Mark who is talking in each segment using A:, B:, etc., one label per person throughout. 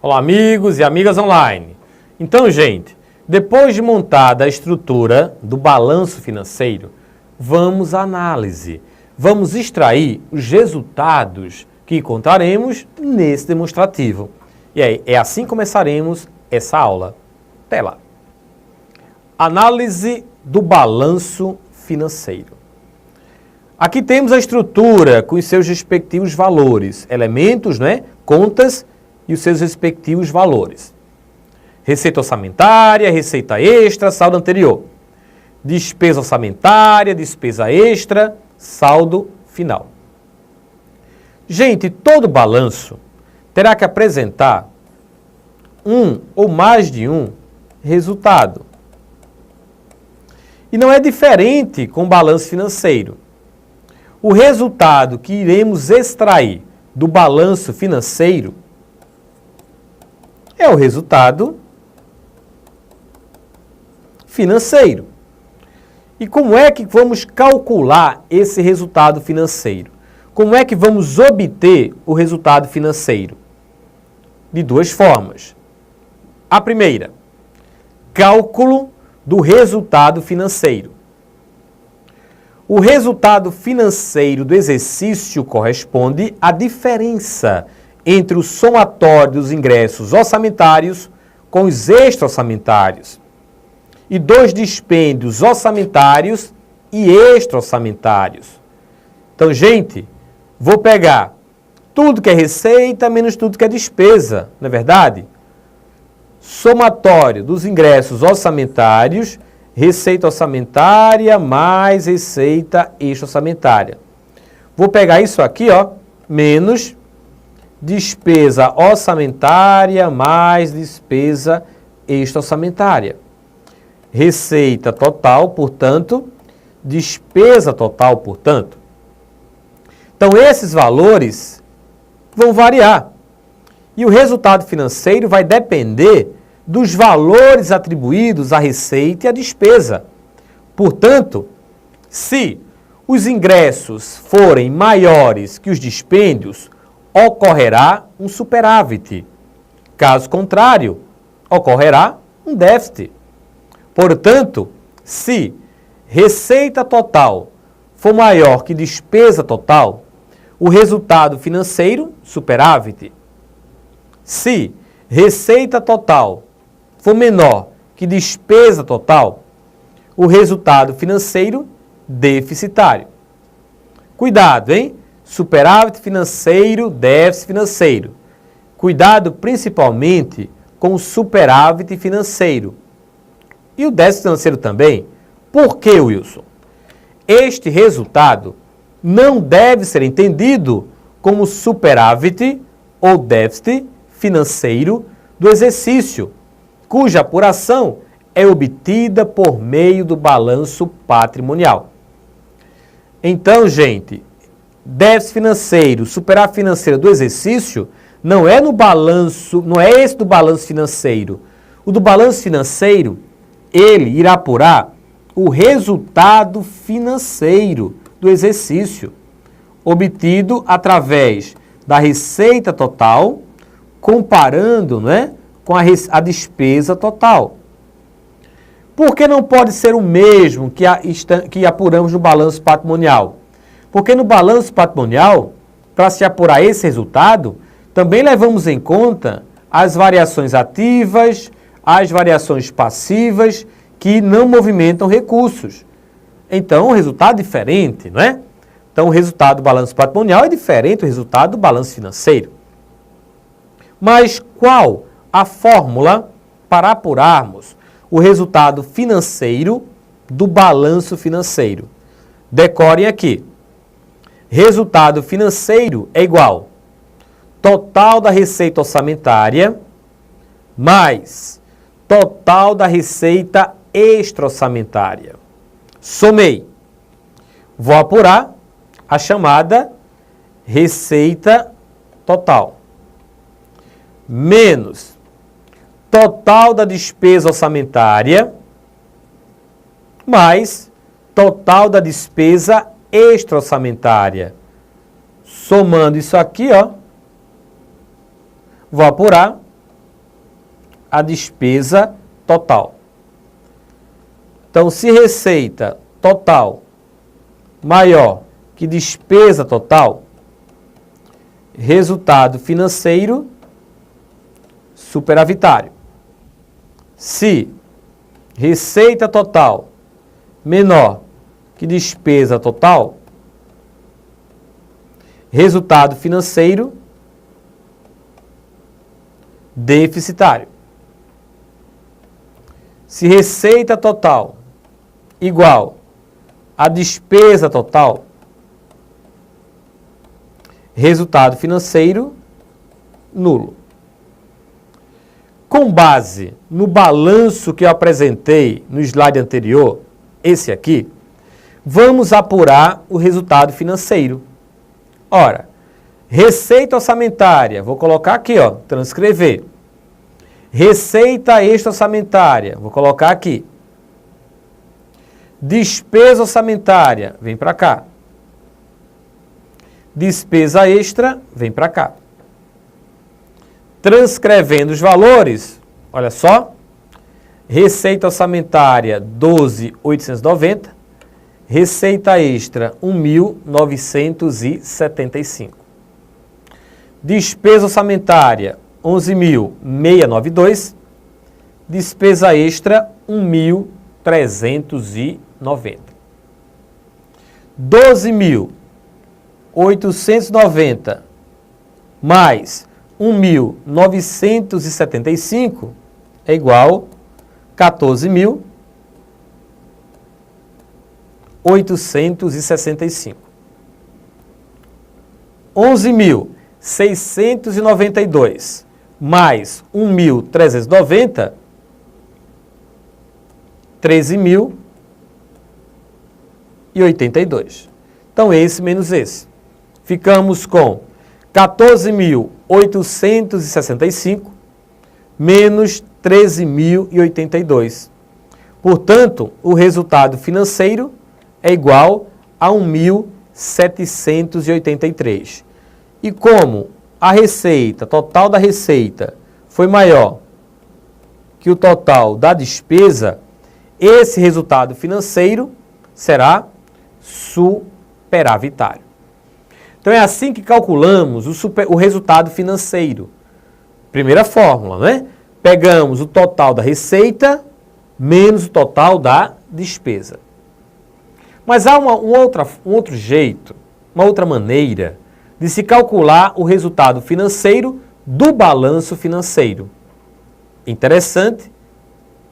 A: Olá, amigos e amigas online. Então, gente, depois de montada a estrutura do balanço financeiro, vamos à análise. Vamos extrair os resultados que encontraremos nesse demonstrativo. E aí, é assim que começaremos essa aula. Até lá. Análise do balanço financeiro. Aqui temos a estrutura com os seus respectivos valores, elementos, né? Contas e os seus respectivos valores. Receita orçamentária, receita extra, saldo anterior. Despesa orçamentária, despesa extra, saldo final. Gente, todo balanço terá que apresentar um ou mais de um resultado. E não é diferente com o balanço financeiro. O resultado que iremos extrair do balanço financeiro é o resultado financeiro. E como é que vamos calcular esse resultado financeiro? Como é que vamos obter o resultado financeiro? De duas formas. A primeira, cálculo do resultado financeiro. O resultado financeiro do exercício corresponde à diferença entre o somatório dos ingressos orçamentários com os extra-orçamentários e dos dispêndios orçamentários e extra-orçamentários. Então, gente, vou pegar tudo que é receita menos tudo que é despesa, não é verdade? Somatório dos ingressos orçamentários, receita orçamentária mais receita extra-orçamentária. Vou pegar isso aqui, ó, menos despesa orçamentária mais despesa extra-orçamentária. Receita total, portanto, despesa total, portanto. Então, esses valores vão variar. E o resultado financeiro vai depender dos valores atribuídos à receita e à despesa. Portanto, se os ingressos forem maiores que os dispêndios, ocorrerá um superávit. Caso contrário, ocorrerá um déficit. Portanto, se receita total for maior que despesa total, o resultado financeiro, superávit. Se receita total for menor que despesa total, o resultado financeiro, deficitário. Cuidado, hein? Superávit financeiro, déficit financeiro. Cuidado principalmente com o superávit financeiro. E o déficit financeiro também. Por que, Wilson? Este resultado não deve ser entendido como superávit ou déficit financeiro do exercício, cuja apuração é obtida por meio do balanço patrimonial. Então, gente, déficit financeiro, superávit financeiro do exercício não é no balanço, não é esse do balanço financeiro. O do balanço financeiro, ele irá apurar o resultado financeiro do exercício, obtido através da receita total, comparando, né, com a despesa total. Por que não pode ser o mesmo que apuramos no balanço patrimonial? Porque no balanço patrimonial, para se apurar esse resultado, também levamos em conta as variações ativas, as variações passivas que não movimentam recursos. Então, o resultado é diferente, não é? Então, o resultado do balanço patrimonial é diferente do resultado do balanço financeiro. Mas qual a fórmula para apurarmos o resultado financeiro do balanço financeiro? Decorem aqui. Resultado financeiro é igual total da receita orçamentária mais total da receita extra-orçamentária. Somei. Vou apurar a chamada receita total. Menos total da despesa orçamentária mais total da despesa extra-orçamentária. Somando isso aqui, ó, vou apurar a despesa total. Então, se receita total maior que despesa total, resultado financeiro superavitário. Se receita total menor que despesa total, resultado financeiro deficitário. Se receita total igual a despesa total, resultado financeiro nulo. Com base no balanço que eu apresentei no slide anterior, esse aqui, vamos apurar o resultado financeiro. Ora, receita orçamentária, vou colocar aqui, ó, transcrever. Receita extra-orçamentária, vou colocar aqui. Despesa orçamentária, vem para cá. Despesa extra, vem para cá. Transcrevendo os valores, olha só. Receita orçamentária, 12.890. Receita extra, 1.975. Despesa orçamentária, 11.692. Despesa extra, 1.390. 12.890 mais 1.975 é igual a 14.865. 11.692 mais 1.390, 13.082. Então, esse menos esse. Ficamos com 14.865 menos 13.082. Portanto, o resultado financeiro é igual a 1.783. E como a receita, total da receita, foi maior que o total da despesa, esse resultado financeiro será superavitário. Então é assim que calculamos o resultado financeiro. Primeira fórmula, né? Pegamos o total da receita menos o total da despesa. Mas há um outro jeito, uma outra maneira de se calcular o resultado financeiro do balanço financeiro. Interessante,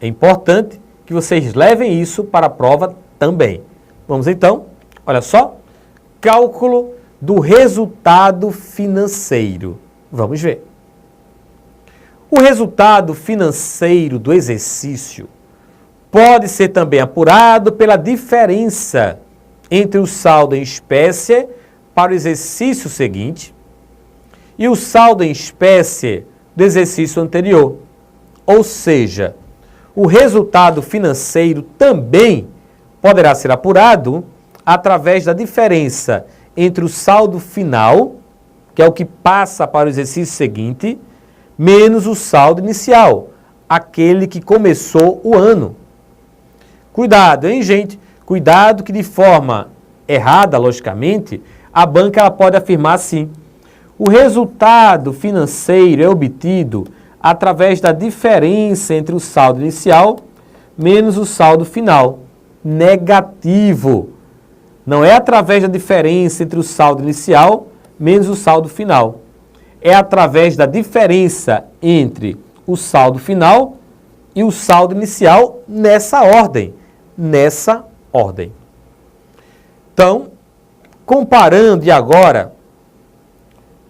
A: é importante que vocês levem isso para a prova também. Vamos então, olha só, cálculo do resultado financeiro. Vamos ver. O resultado financeiro do exercício pode ser também apurado pela diferença entre o saldo em espécie para o exercício seguinte e o saldo em espécie do exercício anterior. Ou seja, o resultado financeiro também poderá ser apurado através da diferença entre o saldo final, que é o que passa para o exercício seguinte, menos o saldo inicial, aquele que começou o ano. Cuidado, hein, gente? Cuidado que de forma errada, logicamente, a banca ela pode afirmar assim: o resultado financeiro é obtido através da diferença entre o saldo inicial menos o saldo final. Negativo. Não é através da diferença entre o saldo inicial menos o saldo final. É através da diferença entre o saldo final e o saldo inicial nessa ordem. Nessa ordem. Então, comparando e agora,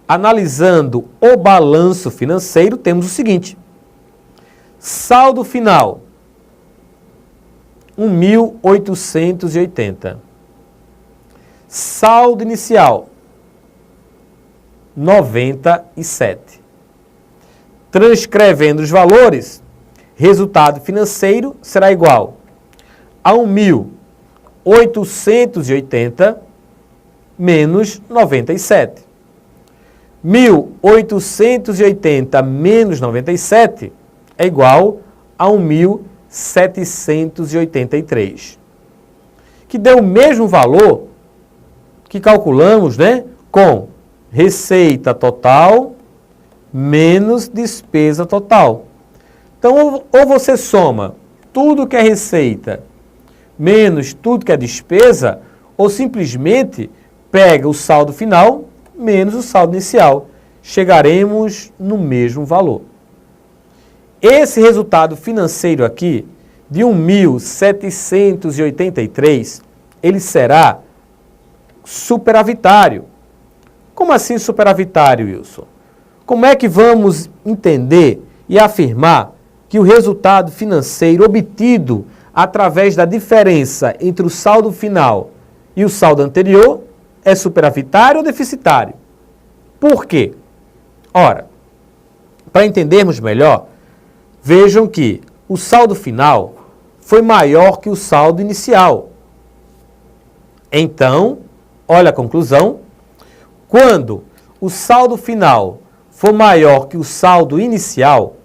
A: analisando o balanço financeiro, temos o seguinte. Saldo final, 1.880. Saldo inicial, 97. Transcrevendo os valores, resultado financeiro será igual a 1.880 menos 97. 1.880 menos 97 é igual a 1.783, que deu o mesmo valor que calculamos, né, com receita total menos despesa total. Então, ou você soma tudo que é receita menos tudo que é despesa, ou simplesmente pega o saldo final menos o saldo inicial. Chegaremos no mesmo valor. Esse resultado financeiro aqui, de 1.783, ele será superavitário. Como assim superavitário, Wilson? Como é que vamos entender e afirmar que o resultado financeiro obtido através da diferença entre o saldo final e o saldo anterior é superavitário ou deficitário? Por quê? Ora, para entendermos melhor, vejam que o saldo final foi maior que o saldo inicial. Então, olha a conclusão, quando o saldo final for maior que o saldo inicial,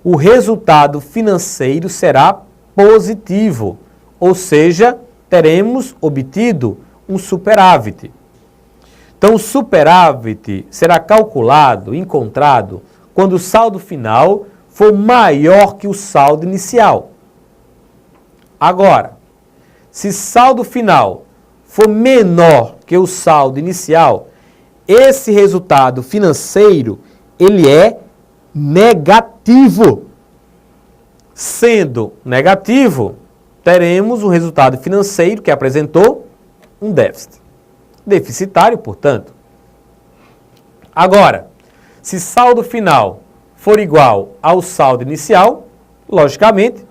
A: o resultado financeiro será positivo, ou seja, teremos obtido um superávit. Então, o superávit será calculado, encontrado, quando o saldo final for maior que o saldo inicial. Agora, se saldo final for menor que o saldo inicial, esse resultado financeiro, ele é negativo. Sendo negativo, teremos um resultado financeiro que apresentou um déficit. Deficitário, portanto. Agora, se saldo final for igual ao saldo inicial, logicamente,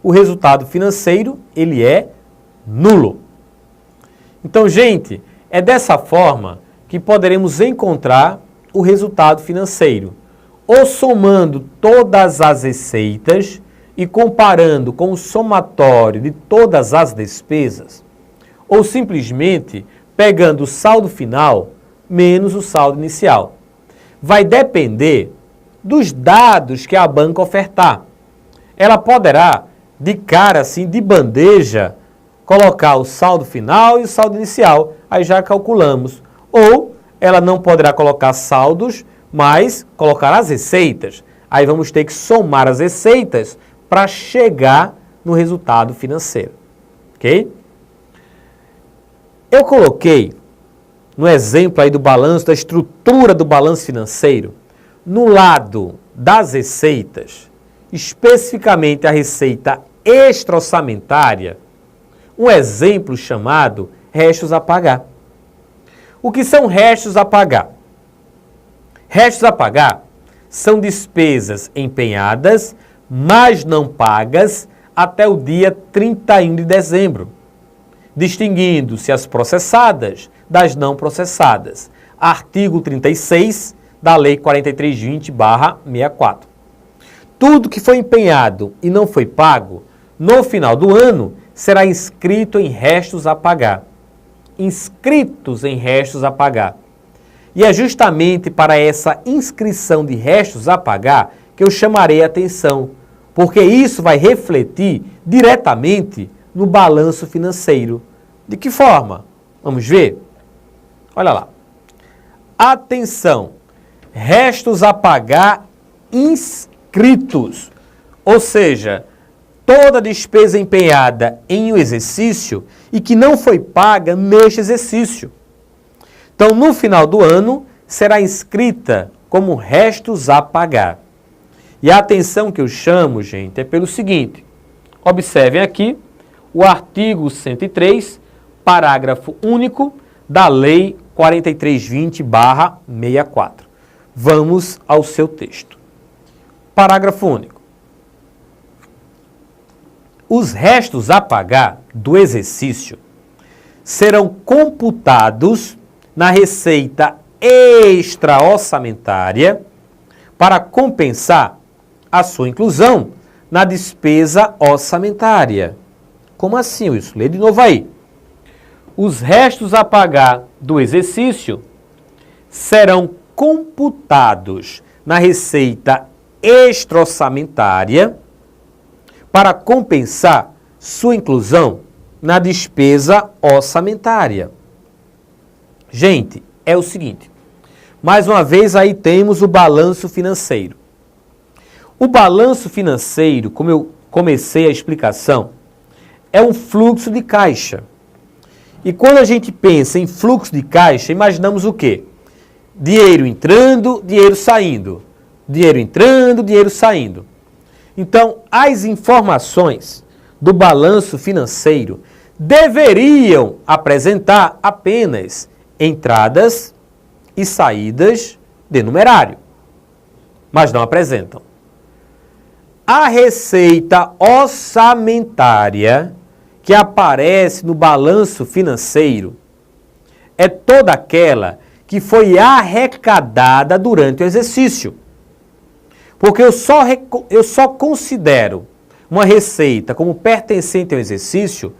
A: o resultado financeiro, ele é nulo. Então, gente, é dessa forma que poderemos encontrar o resultado financeiro, ou somando todas as receitas e comparando com o somatório de todas as despesas, ou simplesmente pegando o saldo final menos o saldo inicial. Vai depender dos dados que a banca ofertar. Ela poderá, de cara assim, de bandeja, colocar o saldo final e o saldo inicial, aí já calculamos. Ou ela não poderá colocar saldos, mas colocar as receitas. Aí vamos ter que somar as receitas para chegar no resultado financeiro. Ok? Eu coloquei no exemplo aí do balanço, da estrutura do balanço financeiro, no lado das receitas, especificamente a receita extra-orçamentária, um exemplo chamado restos a pagar. O que são restos a pagar? Restos a pagar são despesas empenhadas, mas não pagas até o dia 31 de dezembro, distinguindo-se as processadas das não processadas. Artigo 36 da Lei 4320/64. Tudo que foi empenhado e não foi pago, no final do ano, será inscrito em restos a pagar. Inscritos em restos a pagar. E é justamente para essa inscrição de restos a pagar que eu chamarei a atenção, porque isso vai refletir diretamente no balanço financeiro. De que forma? Vamos ver? Olha lá. Atenção! Restos a pagar inscritos, ou seja, toda despesa empenhada em um exercício e que não foi paga neste exercício. Então, no final do ano, será inscrita como restos a pagar. E a atenção que eu chamo, gente, é pelo seguinte. Observem aqui o artigo 103, parágrafo único da Lei 4320/64. Vamos ao seu texto. Parágrafo único. Os restos a pagar do exercício serão computados na receita extra-orçamentária para compensar a sua inclusão na despesa orçamentária. Como assim, isso? Lê de novo aí. Os restos a pagar do exercício serão computados na receita extra-orçamentária para compensar sua inclusão na despesa orçamentária. Gente, é o seguinte, mais uma vez aí temos o balanço financeiro. O balanço financeiro, como eu comecei a explicação, é um fluxo de caixa. E quando a gente pensa em fluxo de caixa, imaginamos o quê? Dinheiro entrando, dinheiro saindo. Dinheiro entrando, dinheiro saindo. Então, as informações do balanço financeiro deveriam apresentar apenas entradas e saídas de numerário, mas não apresentam. A receita orçamentária que aparece no balanço financeiro é toda aquela que foi arrecadada durante o exercício. Porque eu só considero uma receita como pertencente ao exercício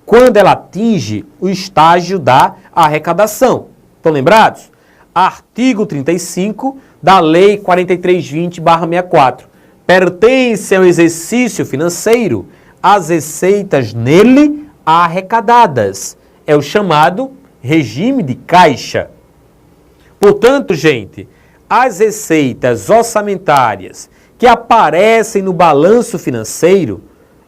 A: quando ela atinge o estágio da arrecadação. Estão lembrados? Artigo 35 da Lei 4320/64. Pertence ao exercício financeiro as receitas nele arrecadadas. É o chamado regime de caixa. Portanto, gente, as receitas orçamentárias que aparecem no balanço financeiro,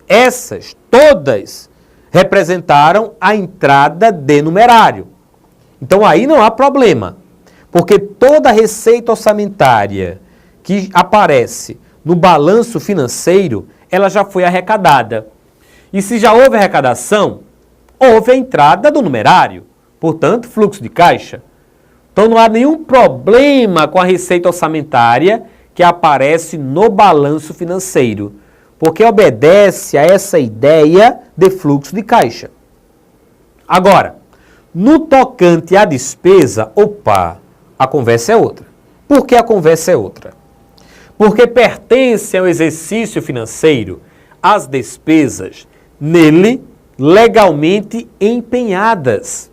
A: essas todas representaram a entrada de numerário. Então aí não há problema, porque toda receita orçamentária que aparece no balanço financeiro, ela já foi arrecadada. E se já houve arrecadação, houve a entrada do numerário, portanto, fluxo de caixa. Então não há nenhum problema com a receita orçamentária que aparece no balanço financeiro, porque obedece a essa ideia de fluxo de caixa. Agora, no tocante à despesa, a conversa é outra. Por que a conversa é outra? Porque pertence ao exercício financeiro as despesas nele legalmente empenhadas.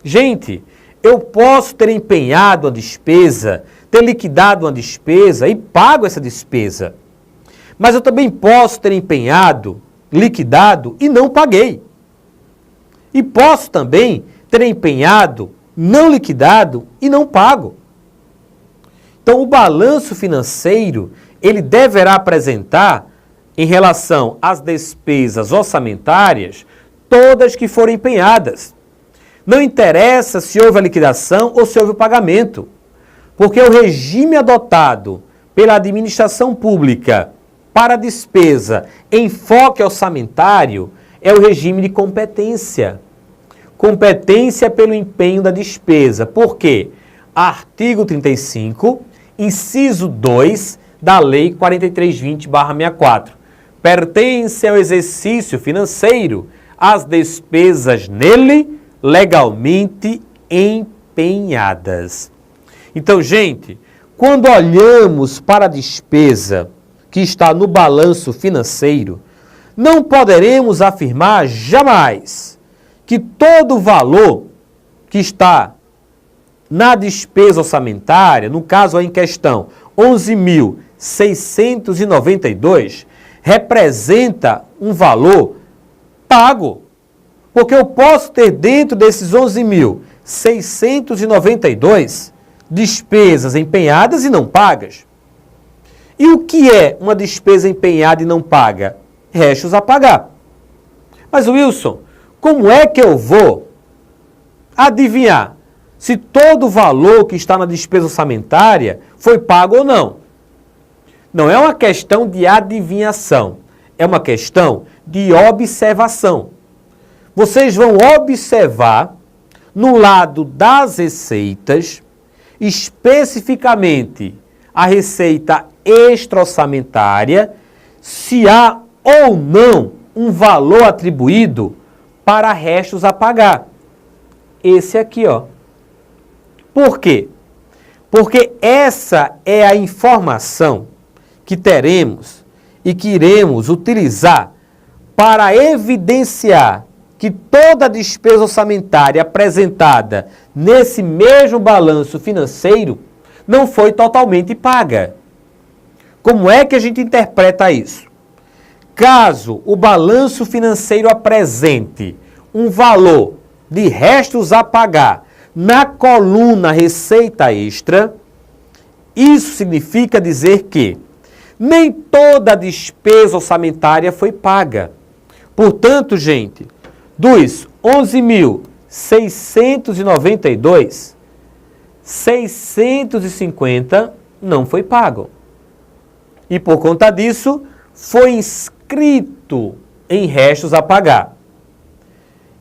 A: Gente, eu posso ter empenhado a despesa, ter liquidado uma despesa e pago essa despesa. Mas eu também posso ter empenhado, liquidado e não paguei. E posso também ter empenhado, não liquidado e não pago. Então, o balanço financeiro, ele deverá apresentar, em relação às despesas orçamentárias, todas que forem empenhadas. Não interessa se houve a liquidação ou se houve o pagamento, porque o regime adotado pela administração pública para a despesa em enfoque orçamentário é o regime de competência. Competência pelo empenho da despesa. Por quê? Artigo 35, inciso 2 da Lei 4320/64. Pertence ao exercício financeiro as despesas nele legalmente empenhadas. Então, gente, quando olhamos para a despesa que está no balanço financeiro, não poderemos afirmar jamais que todo o valor que está na despesa orçamentária, no caso aí em questão, 11.692, representa um valor pago. Porque eu posso ter dentro desses 11.692 despesas empenhadas e não pagas. E o que é uma despesa empenhada e não paga? Restos a pagar. Mas, Wilson, como é que eu vou adivinhar se todo o valor que está na despesa orçamentária foi pago ou não? Não é uma questão de adivinhação, é uma questão de observação. Vocês vão observar no lado das receitas, especificamente a receita extra-orçamentária, se há ou não um valor atribuído para restos a pagar. Esse aqui, ó. Por quê? Porque essa é a informação que teremos e que iremos utilizar para evidenciar que toda a despesa orçamentária apresentada nesse mesmo balanço financeiro não foi totalmente paga. Como é que a gente interpreta isso? Caso o balanço financeiro apresente um valor de restos a pagar na coluna receita extra, isso significa dizer que nem toda a despesa orçamentária foi paga. Portanto, gente, dos 11.692, 650 não foi pago. E por conta disso, foi inscrito em restos a pagar.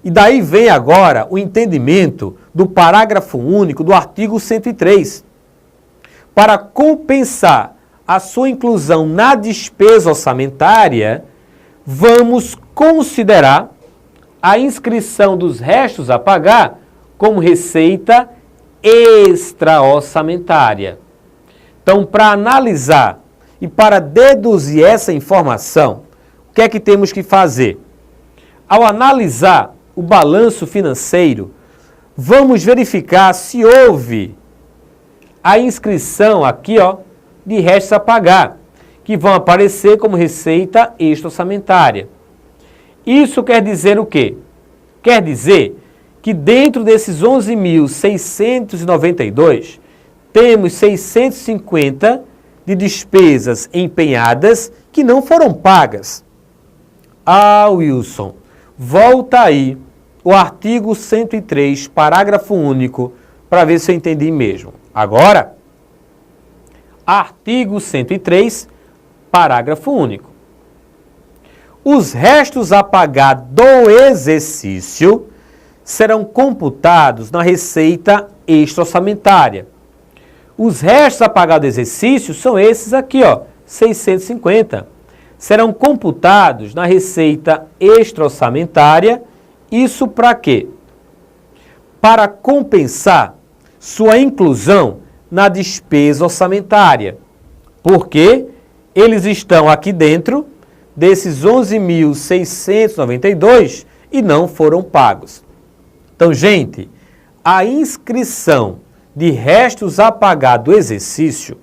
A: E daí vem agora o entendimento do parágrafo único do artigo 103. Para compensar a sua inclusão na despesa orçamentária, vamos considerar a inscrição dos restos a pagar como receita extra-orçamentária. Então, para analisar e para deduzir essa informação, o que é que temos que fazer? Ao analisar o balanço financeiro, vamos verificar se houve a inscrição aqui, ó, de restos a pagar, que vão aparecer como receita extra-orçamentária. Isso quer dizer o quê? Quer dizer que dentro desses 11.692, temos 650 de despesas empenhadas que não foram pagas. Ah, Wilson, volta aí o artigo 103, parágrafo único, para ver se eu entendi mesmo. Agora, artigo 103, parágrafo único. Os restos a pagar do exercício serão computados na receita extra-orçamentária. Os restos a pagar do exercício são esses aqui, ó, 650. Serão computados na receita extra-orçamentária. Isso para quê? Para compensar sua inclusão na despesa orçamentária. Porque eles estão aqui dentro desses 11.692 e não foram pagos. Então, gente, a inscrição de restos a pagar do exercício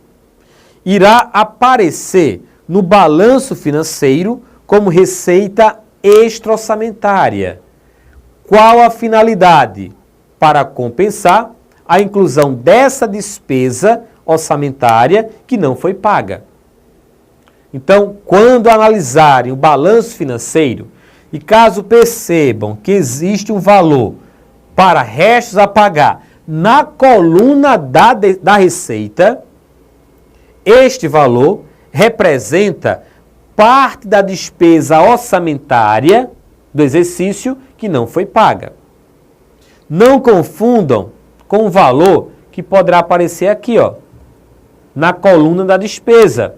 A: irá aparecer no balanço financeiro como receita extra-orçamentária. Qual a finalidade? Para compensar a inclusão dessa despesa orçamentária que não foi paga. Então, quando analisarem o balanço financeiro e caso percebam que existe um valor para restos a pagar na coluna da receita, este valor representa parte da despesa orçamentária do exercício que não foi paga. Não confundam com o valor que poderá aparecer aqui, ó, na coluna da despesa.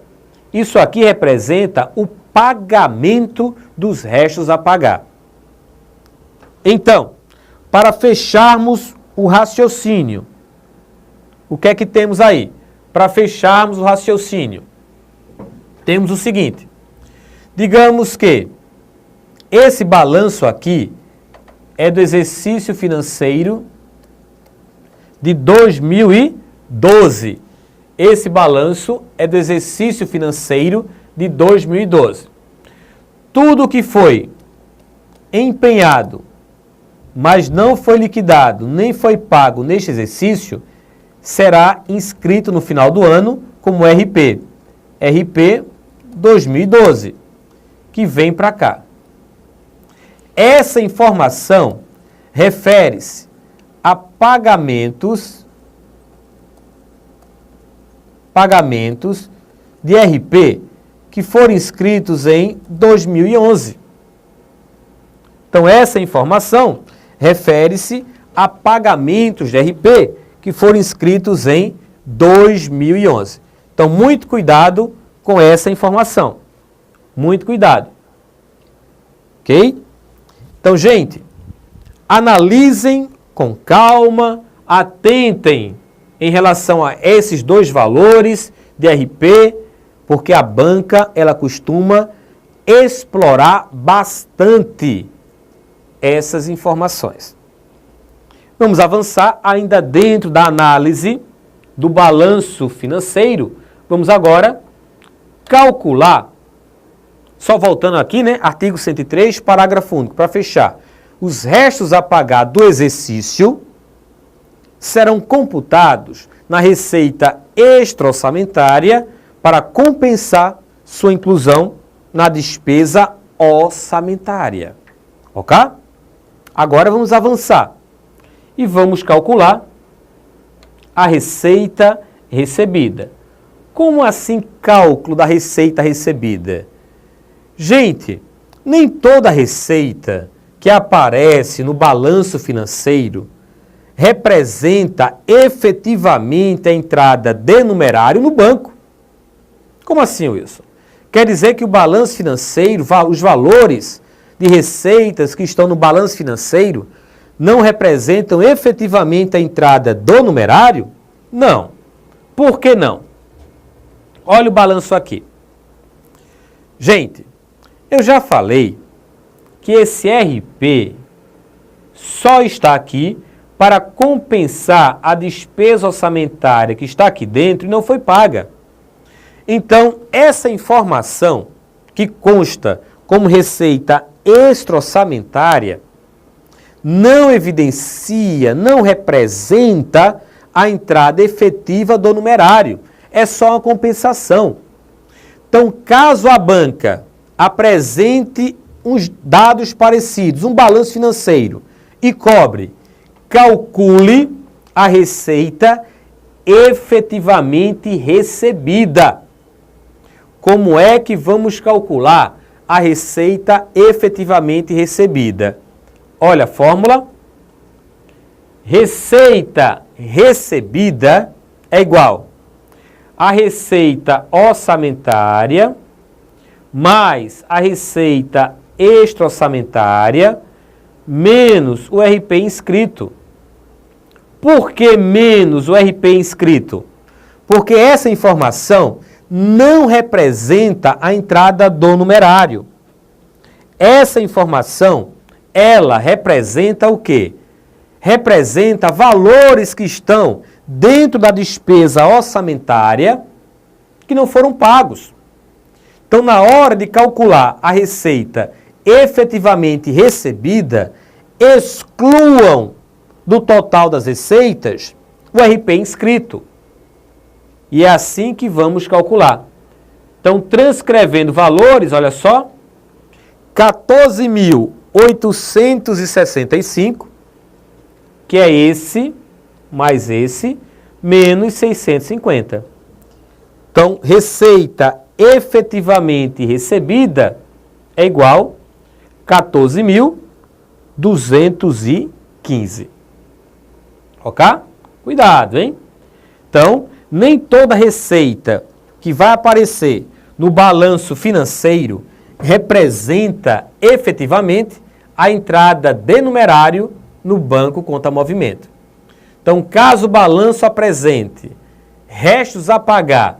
A: Isso aqui representa o pagamento dos restos a pagar. Então, para fecharmos o raciocínio, o que é que temos aí? Para fecharmos o raciocínio, temos o seguinte. Digamos que esse balanço aqui é do exercício financeiro de 2012. Esse balanço é do exercício financeiro de 2012. Tudo que foi empenhado, mas não foi liquidado, nem foi pago neste exercício, será inscrito no final do ano como RP. RP 2012, que vem para cá. Essa informação refere-se a pagamentos de RP que foram inscritos em 2011. Então, essa informação refere-se a pagamentos de RP que foram inscritos em 2011. Então, muito cuidado com essa informação. Muito cuidado. Ok? Então, gente, analisem com calma, atentem em relação a esses dois valores de RP, porque a banca, ela costuma explorar bastante essas informações. Vamos avançar ainda dentro da análise do balanço financeiro. Vamos agora calcular, só voltando aqui, né? Artigo 103, parágrafo único, para fechar. Os restos a pagar do exercício serão computados na receita extra-orçamentária para compensar sua inclusão na despesa orçamentária. Ok? Agora vamos avançar e vamos calcular a receita recebida. Como assim cálculo da receita recebida? Gente, nem toda receita que aparece no balanço financeiro representa efetivamente a entrada de numerário no banco. Como assim, Wilson? Quer dizer que o balanço financeiro, os valores de receitas que estão no balanço financeiro não representam efetivamente a entrada do numerário? Não. Por que não? Olha o balanço aqui. Gente, eu já falei que esse RP só está aqui para compensar a despesa orçamentária que está aqui dentro e não foi paga. Então, essa informação que consta como receita extra-orçamentária não evidencia, não representa a entrada efetiva do numerário. É só uma compensação. Então, caso a banca apresente uns dados parecidos, um balanço financeiro, e cobre, calcule a receita efetivamente recebida. Como é que vamos calcular a receita efetivamente recebida? Olha a fórmula. Receita recebida é igual a receita orçamentária mais a receita extra-orçamentária menos o RP inscrito. Por que menos o RP inscrito? Porque essa informação não representa a entrada do numerário. Essa informação, ela representa o quê? Representa valores que estão dentro da despesa orçamentária que não foram pagos. Então, na hora de calcular a receita efetivamente recebida, excluam do total das receitas o RP inscrito. E é assim que vamos calcular. Então, transcrevendo valores, olha só, 14.865, que é esse, mais esse, menos 650. Então, receita efetivamente recebida é igual a 14.215. Ok? Cuidado, hein? Então, nem toda receita que vai aparecer no balanço financeiro representa efetivamente a entrada de numerário no banco conta movimento. Então, caso o balanço apresente restos a pagar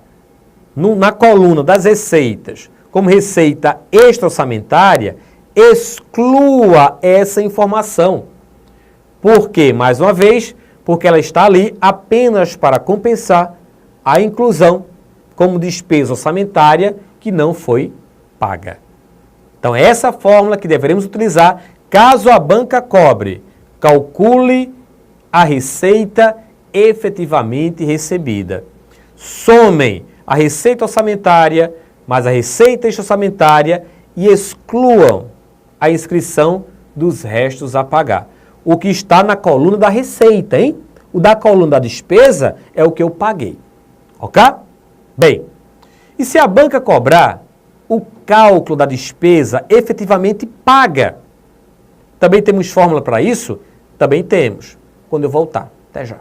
A: na coluna das receitas como receita extra-orçamentária, exclua essa informação. Por quê? Mais uma vez, porque ela está ali apenas para compensar a inclusão como despesa orçamentária que não foi paga. Então, é essa fórmula que deveremos utilizar caso a banca cobre. Calcule a receita efetivamente recebida. Somem a receita orçamentária mais a receita extra-orçamentária e excluam a inscrição dos restos a pagar. O que está na coluna da receita, hein? O da coluna da despesa é o que eu paguei. Ok? Bem, e se a banca cobrar o cálculo da despesa efetivamente paga? Também temos fórmula para isso? Também temos, quando eu voltar. Até já.